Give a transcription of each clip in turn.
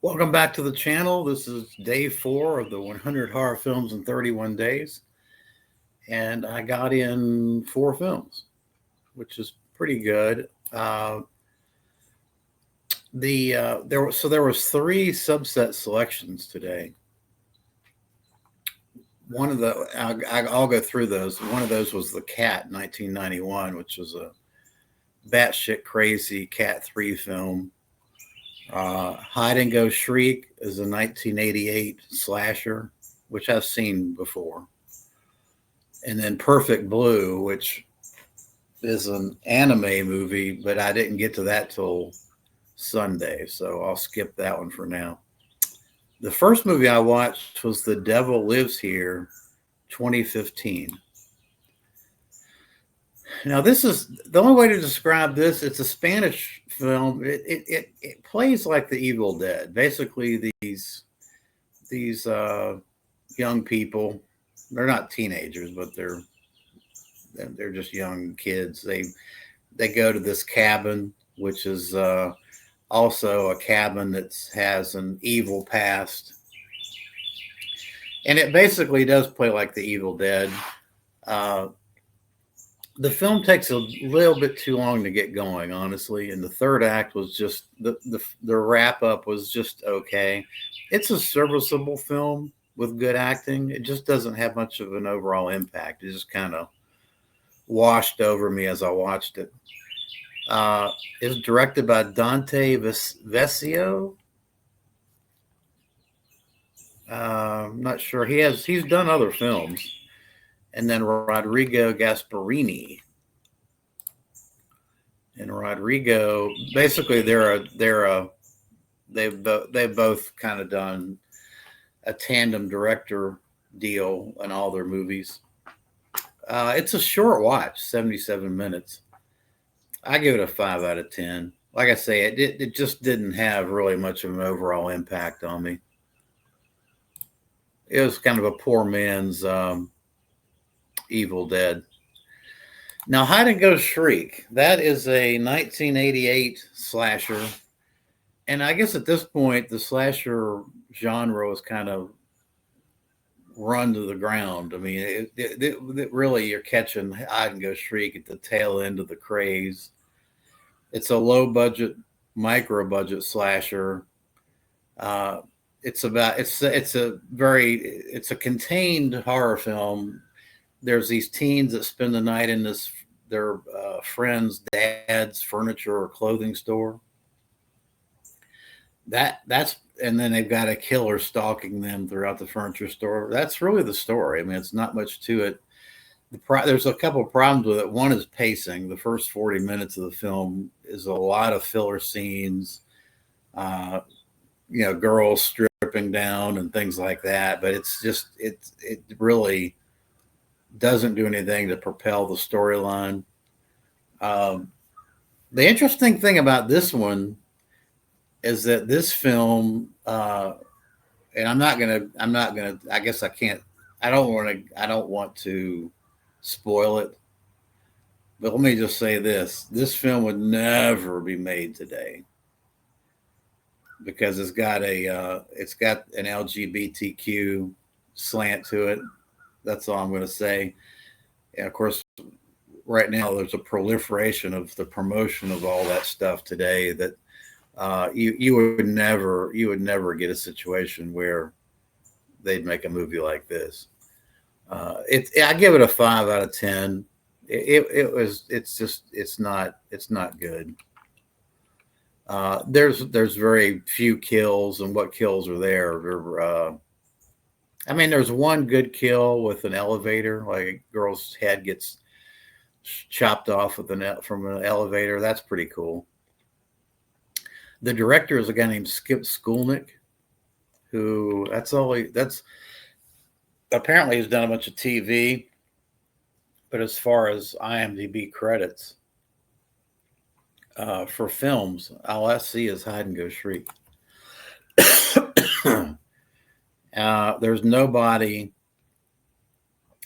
Welcome back to the channel. This is day 4 of the 100 horror films in 31 days. And I got in 4 films, which is pretty good. There was 3 subset selections today. One of the I'll go through those. One of those was The Cat, 1991, which was a batshit crazy Cat 3 film. Hide and Go Shriek is a 1988 slasher, which I've seen before. And then Perfect Blue, which is an anime movie, but I didn't get to that till Sunday, so I'll skip that one for now. The first movie I watched was The Devil Lives Here, 2015. Now, this is the only way to describe this. It's a Spanish film. It plays like The Evil Dead. Basically, these young people, they're not teenagers, but they're just young kids. They go to this cabin, which is also a cabin that has an evil past, and it basically does play like The Evil Dead. The film takes a little bit too long to get going, honestly, and the third act was just the wrap up was just okay. It's a serviceable film with good acting. It just doesn't have much of an overall impact. It just kind of washed over me as I watched it. It's directed by Dante Vesio. I'm not sure. He's done other films. And then Rodrigo Gasparini. And Rodrigo, basically, they've both kind of done a tandem director deal in all their movies. It's a short watch, 77 minutes. I give it a 5 out of 10. Like I say, it just didn't have really much of an overall impact on me. It was kind of a poor man's Evil Dead. Now, Hide and Go Shriek, that is a 1988 slasher. And I guess at this point, the slasher genre is kind of run to the ground. I mean, it really, you're catching Hide and Go Shriek at the tail end of the craze. It's a low budget, micro budget slasher. It's a contained horror film. There's these teens that spend the night in their friend's dad's furniture or clothing store. And then they've got a killer stalking them throughout the furniture store. That's really the story. I mean, it's not much to it. There's a couple of problems with it. One is pacing. The first 40 minutes of the film is a lot of filler scenes, girls stripping down and things like that. But it really doesn't do anything to propel the storyline. The interesting thing about this one is that this film, and I guess I can't, I don't want to spoil it, but let me just say this film would never be made today because it's got an LGBTQ slant to it. That's all I'm going to say. And of course, right now there's a proliferation of the promotion of all that stuff today that you would never get a situation where they'd make a movie like this. I give it a 5 out of 10. It's not good. There's very few kills, and what kills are there? There's one good kill with an elevator, like a girl's head gets chopped off from an elevator. That's pretty cool. The director is a guy named Skip Skulnick, who apparently he's done a bunch of TV, but as far as IMDb credits for films, all I see is Hide and Go Shriek. There's nobody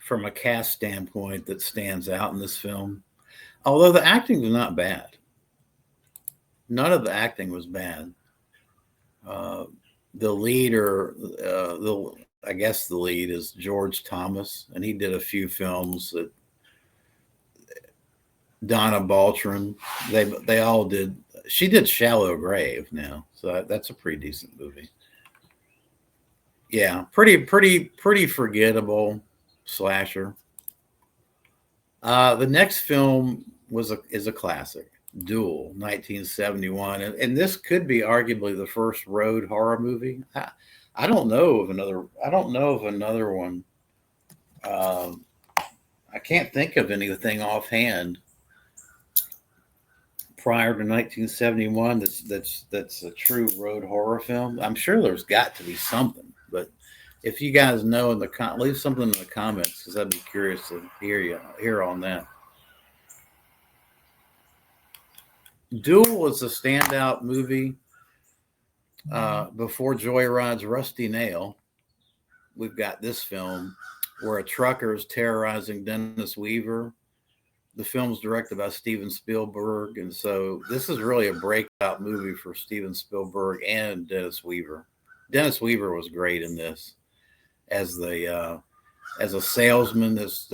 from a cast standpoint that stands out in this film, although the acting was not bad. None of the acting was bad. Uh, the leader, I guess the lead is George Thomas, and he did a few films that Donna Baltran. They all did. She did Shallow Grave now, so that's a pretty decent movie. Yeah, pretty forgettable slasher. The next film is a classic, Duel, 1971, and this could be arguably the first road horror movie. I don't know of another. I don't know of another one. Um, I can't think of anything offhand prior to 1971 that's a true road horror film. I'm sure there's got to be something, but if you guys know leave something in the comments because I'd be curious to hear on that. Duel was a standout movie before Joyride's Rusty Nail. We've got this film where a trucker is terrorizing Dennis Weaver. The film's directed by Steven Spielberg, and so this is really a breakout movie for Steven Spielberg and Dennis Weaver. Dennis Weaver was great in this as a salesman that's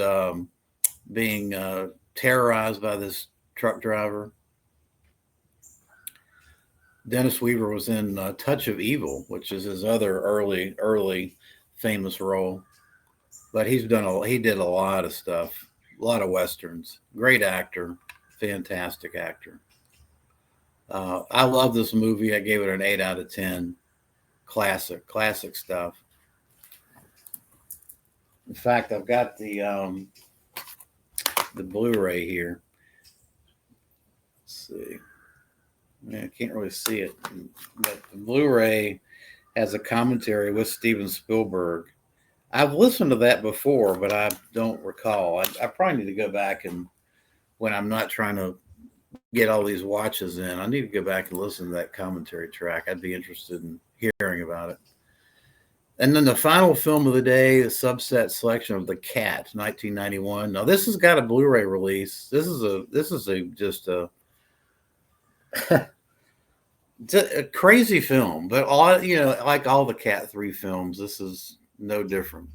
being terrorized by this truck driver. Dennis Weaver was in Touch of Evil, which is his other early famous role. But he did a lot of stuff, a lot of westerns. Great actor, fantastic actor. I love this movie. I gave it an 8 out of 10. Classic stuff. In fact, I've got the Blu-ray here. Let's see. I can't really see it, but the Blu-ray has a commentary with Steven Spielberg. I've listened to that before, but I don't recall. I probably need to go back, and when I'm not trying to get all these watches in, I need to go back and listen to that commentary track. I'd be interested in hearing about it. And then the final film of the day, a subset selection of The Cat, 1991. Now this has got a Blu-ray release. This is just a it's a crazy film, but like all the Cat 3 films, this is no different.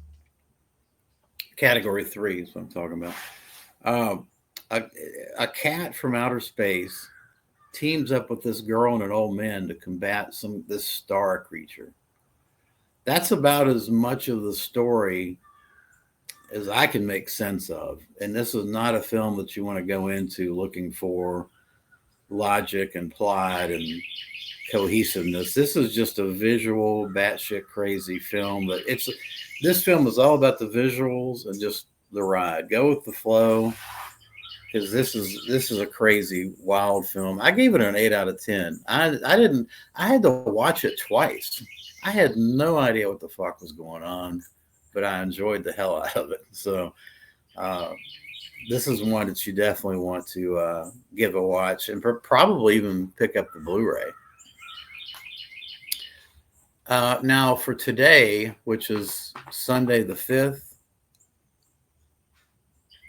Category 3 is what I'm talking about. A cat from outer space teams up with this girl and an old man to combat this star creature. That's about as much of the story as I can make sense of. And this is not a film that you want to go into looking for logic and plot and cohesiveness. This is just a visual, batshit crazy film. This film is all about the visuals and just the ride. Go with the flow, because this is a crazy, wild film. I gave it an 8 out of 10. I had to watch it twice. I had no idea what the fuck was going on, but I enjoyed the hell out of it. So this is one that you definitely want to give a watch and probably even pick up the Blu-ray. Now for today, which is Sunday the 5th,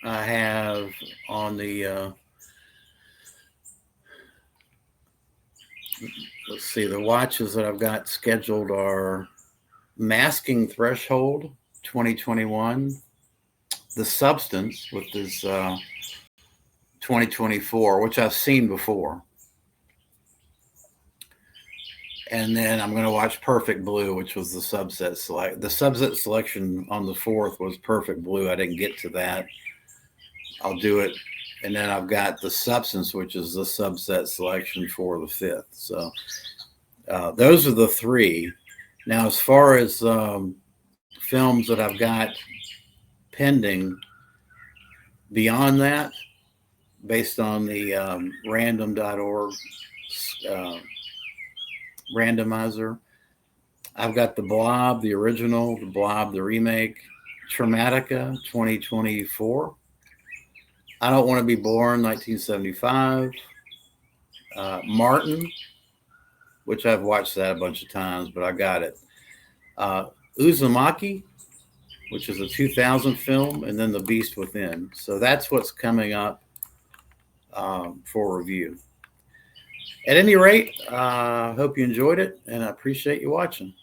I have on the let's see, the watches that I've got scheduled are Masking Threshold 2021, The Substance, which is 2024, which I've seen before. And then I'm going to watch Perfect Blue, which was the subset select. The subset selection on the 4th was Perfect Blue. I didn't get to that. I'll do it. And then I've got The Substance, which is the subset selection for the 5th. So those are the 3. Now, as far as films that I've got pending beyond that, based on the random.org randomizer, I've got The Blob, the original, The Blob, the remake, Traumatica 2024, I Don't Want to Be Born 1975, Martin, which I've watched that a bunch of times, but I got it, Uzumaki, which is a 2000 film, and then The Beast Within. So that's what's coming up for review. At any rate, hope you enjoyed it, and I appreciate you watching.